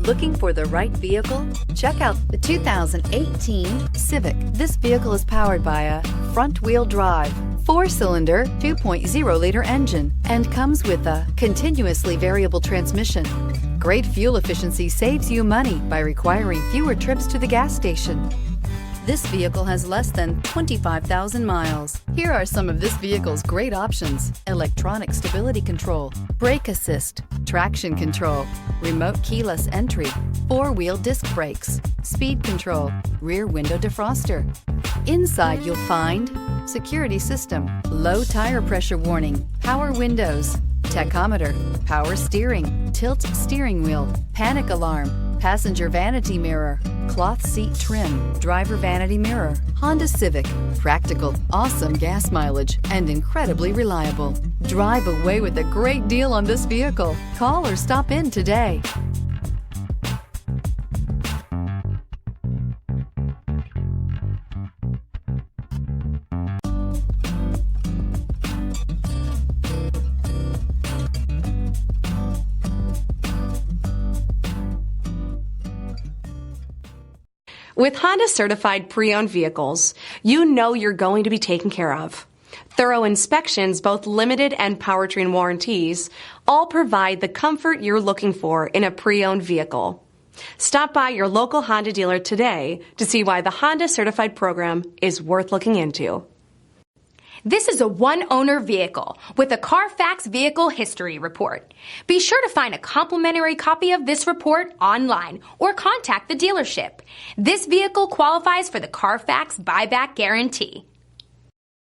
Looking for the right vehicle? Check out the 2018 Civic. This vehicle is powered by a front-wheel drive, 4-cylinder, 2.0-liter engine, and comes with a continuously variable transmission. Great fuel efficiency saves you money by requiring fewer trips to the gas station. This vehicle has less than 25,000 miles. Here are some of this vehicle's great options: electronic stability control, brake assist, traction control, remote keyless entry, 4-wheel disc brakes, speed control, rear window defroster. Inside you'll find security system, low tire pressure warning, power windows, tachometer, power steering, tilt steering wheel, panic alarm, passenger vanity mirror, cloth seat trim, driver vanity mirror. Honda Civic, practical, awesome gas mileage, and incredibly reliable. Drive away with a great deal on this vehicle. Call or stop in today. With Honda certified pre-owned vehicles, you know you're going to be taken care of. Thorough inspections, both limited and powertrain warranties, all provide the comfort you're looking for in a pre-owned vehicle. Stop by your local Honda dealer today to see why the Honda certified program is worth looking into. This is a one-owner vehicle with a CARFAX Vehicle History Report. Be sure to find a complimentary copy of this report online or contact the dealership. This vehicle qualifies for the CARFAX Buyback Guarantee.